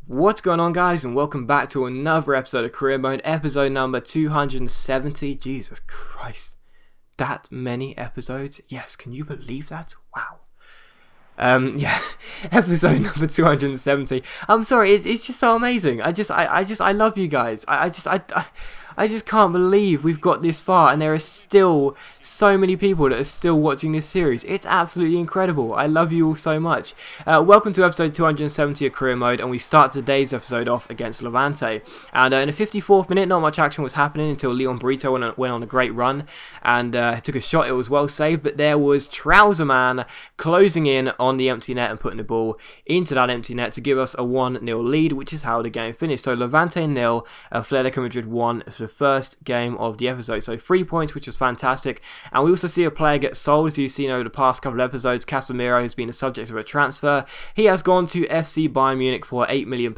What's going on, guys, and welcome back to another episode of Career Mode, episode number 270. Jesus Christ, that many episodes? Yes, can you believe that? Wow. Yeah, episode number 270. I'm sorry, it's just so amazing. I love you guys. I just can't believe we've got this far and there are still so many people that are still watching this series. It's absolutely incredible. I love you all so much. Welcome to episode 270 of Career Mode, and we start today's episode off against Levante. And in the 54th minute, not much action was happening until Leon Brito went on a great run and took a shot. It was well saved, but there was Trouser Man closing in on the empty net and putting the ball into that empty net to give us a 1-0 lead, which is how the game finished. So Levante 0, Atletico Madrid 1 for the first game of the episode. So 3 points, which was fantastic. And we also see a player get sold. As you've seen over the past couple of episodes, Casemiro has been the subject of a transfer. He has gone to FC Bayern Munich for £8 million.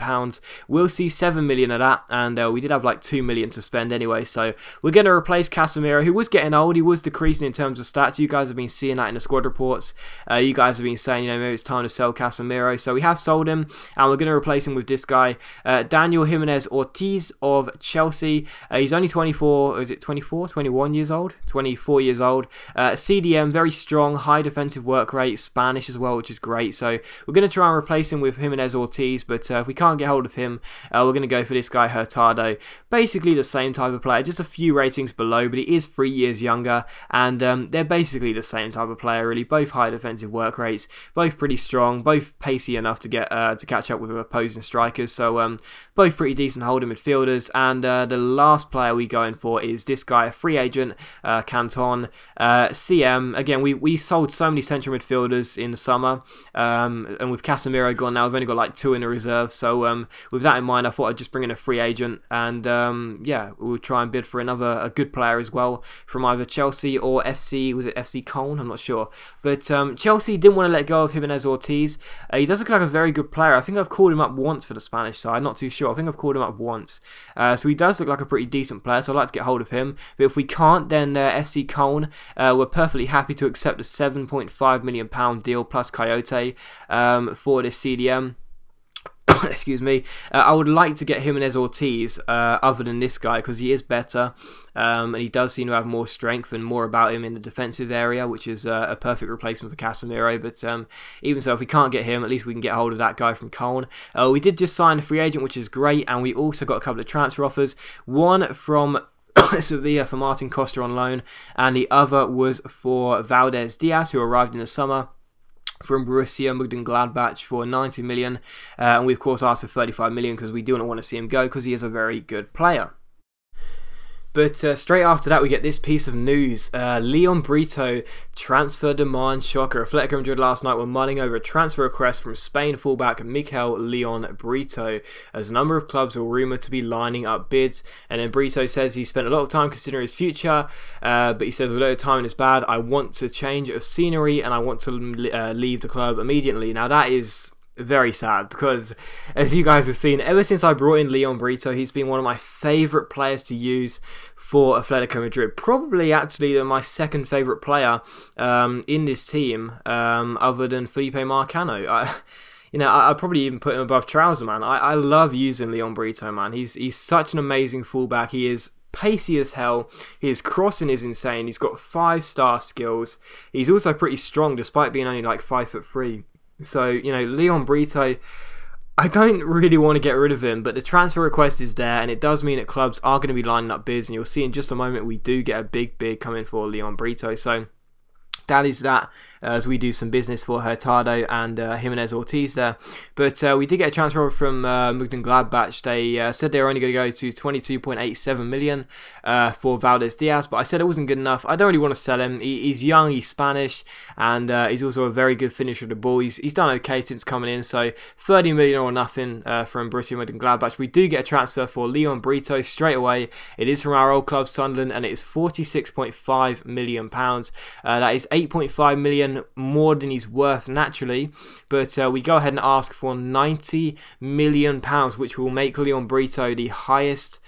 We'll see 7 million of that, and we did have like 2 million to spend anyway. So we're going to replace Casemiro, who was getting old. He was decreasing in terms of stats. You guys have been seeing that in the squad reports. You guys have been saying, you know, maybe it's time to sell Casemiro. So we have sold him, and we're going to replace him with this guy, Daniel Jimenez Ortiz of Chelsea. He's only 24, is it 24, 21 years old? 24 years old. CDM, very strong, high defensive work rate, Spanish as well, which is great. So we're going to try and replace him with Jimenez Ortiz, but if we can't get hold of him, we're going to go for this guy, Hurtado. Basically the same type of player, just a few ratings below, but he is 3 years younger, and they're basically the same type of player, really. Both high defensive work rates, both pretty strong, both pacey enough to get to catch up with opposing strikers. So both pretty decent holding midfielders, and the last player we going for is this guy, a free agent, Canton, CM. Again, we sold so many central midfielders in the summer, and with Casemiro gone now, we've only got like 2 in the reserve. So with that in mind, I thought I'd just bring in a free agent, and yeah, we'll try and bid for a good player as well from either Chelsea or FC. Was it FC Cologne? I'm not sure, but Chelsea didn't want to let go of Jimenez Ortiz. He does look like a very good player. I think I've called him up once for the Spanish side. Not too sure. I think I've called him up once. So he does look like a pretty decent player, so I'd like to get hold of him. But if we can't, then FC Cologne, we're perfectly happy to accept a £7.5 million deal plus Coyote for this CDM. Excuse me. I would like to get Jimenez Ortiz other than this guy, because he is better, and he does seem to have more strength and more about him in the defensive area, which is a perfect replacement for Casemiro. But even so, if we can't get him, at least we can get hold of that guy from Cologne. We did just sign a free agent, which is great, and we also got a couple of transfer offers. One from Sevilla for Martin Costa on loan, and the other was for Valdez Diaz, who arrived in the summer from Borussia Mönchengladbach for 90 million, and we of course asked for 35 million because we do not want to see him go, because he is a very good player. But straight after that, we get this piece of news. Leon Brito, transfer demand shocker. Atletico Madrid last night were mulling over a transfer request from Spain fullback Mikel Leon Brito, as a number of clubs were rumoured to be lining up bids. And then Brito says he spent a lot of time considering his future, but he says, although the timing is bad, I want to change of scenery and I want to leave the club immediately. Now that is very sad, because as you guys have seen, ever since I brought in Leon Brito, he's been one of my favourite players to use for Atletico Madrid. Probably actually my second favourite player in this team, other than Felipe Marcano. I'd probably even put him above Trouser Man. I love using Leon Brito, man. He's such an amazing fullback. He is pacey as hell. His crossing is insane. He's got 5-star skills. He's also pretty strong, despite being only like 5'3". So, you know, Leon Brito, I don't really want to get rid of him, but the transfer request is there, and it does mean that clubs are going to be lining up bids, and you'll see in just a moment we do get a big bid coming for Leon Brito. So that is that, as we do some business for Hurtado and Jimenez Ortiz there. But we did get a transfer from Mönchengladbach. They said they were only going to go to 22.87 million for Valdez Diaz, but I said it wasn't good enough. I don't really want to sell him. He's young, he's Spanish, and he's also a very good finisher of the ball. He's done okay since coming in, so 30 million or nothing from Borussia Mönchengladbach. We do get a transfer for Leon Brito straight away. It is from our old club Sunderland, and it is £46.5 million. That is 8.5 million more than he's worth naturally, but we go ahead and ask for £90 million, which will make Leon Brito the highest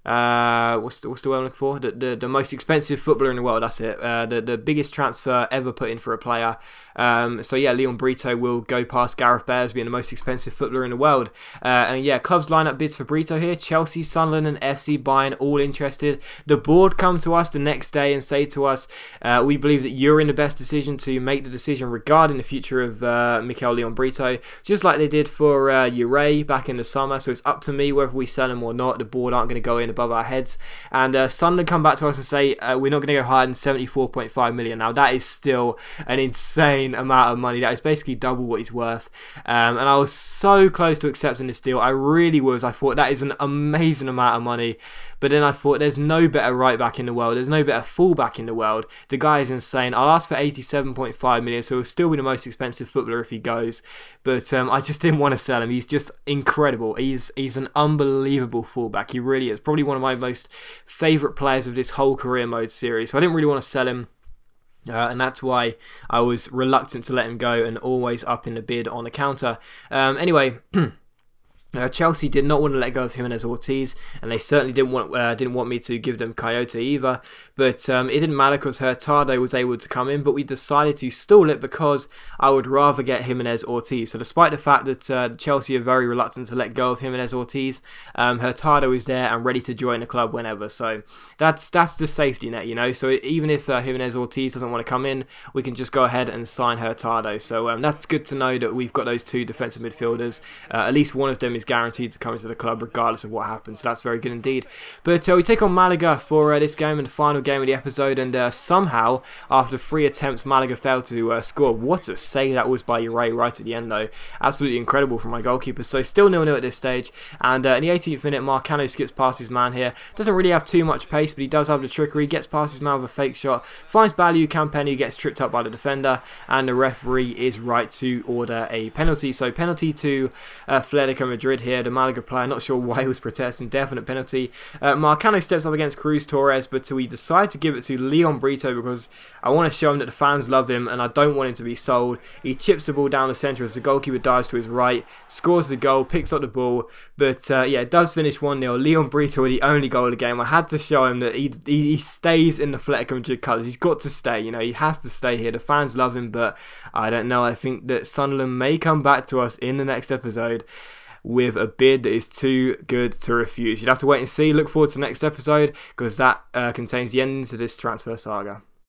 what's the word I'm looking for? The most expensive footballer in the world. That's it. The biggest transfer ever put in for a player. So yeah, Leon Brito will go past Gareth Bale as being the most expensive footballer in the world. And yeah, clubs line up bids for Brito here. Chelsea, Sunderland, and FC Bayern all interested. The board come to us the next day and say to us, we believe that you're in the best decision to make the decision regarding the future of Mikel Leon Brito, just like they did for Ure back in the summer. So it's up to me whether we sell him or not. The board aren't going to go in above our heads. And Sunderland come back to us and say we're not going to go higher than 74.5 million. Now that is still an insane amount of money. That is basically double what he's worth. And I was so close to accepting this deal. I really was. I thought that is an amazing amount of money. But then I thought there's no better right back in the world. There's no better fullback in the world. The guy is insane. I'll ask for 87.5 million, so he'll still be the most expensive footballer if he goes. But I just didn't want to sell him. He's just incredible. He's an unbelievable fullback. He really is. Probably one of my most favourite players of this whole career mode series. So I didn't really want to sell him. And that's why I was reluctant to let him go and always up in the bid on the counter. Anyway... Chelsea did not want to let go of Jimenez Ortiz, and they certainly didn't want me to give them Coyote either. But it didn't matter because Hurtado was able to come in, but we decided to stall it because I would rather get Jimenez Ortiz. So despite the fact that Chelsea are very reluctant to let go of Jimenez Ortiz, Hurtado is there and ready to join the club whenever. So that's the safety net, you know. So even if Jimenez Ortiz doesn't want to come in, we can just go ahead and sign Hurtado. So that's good to know that we've got those two defensive midfielders. At least one of them is guaranteed to come into the club regardless of what happens, so that's very good indeed. But we take on Malaga for this game and the final game of the episode, and somehow after 3 attempts Malaga failed to score. What a save that was by Ure right at the end though, absolutely incredible from my goalkeeper. So still 0-0 at this stage, and in the 18th minute Marcano skips past his man here, doesn't really have too much pace but he does have the trickery, gets past his man with a fake shot, finds Balliu Campeni, gets tripped up by the defender, and the referee is right to order a penalty. So penalty to Atletico Madrid here, the Malaga player. Not sure why he was protesting. Definite penalty. Marcano steps up against Cruz Torres, but we decide to give it to Leon Brito because I want to show him that the fans love him and I don't want him to be sold. He chips the ball down the centre as the goalkeeper dives to his right, scores the goal, picks up the ball, but yeah, it does finish 1-0. Leon Brito with the only goal of the game. I had to show him that he stays in the Atletico Madrid colours. He's got to stay, you know, he has to stay here. The fans love him, but I don't know. I think that Sunderland may come back to us in the next episode with a bid that is too good to refuse. You'd have to wait and see. Look forward to the next episode because that contains the ending to this transfer saga.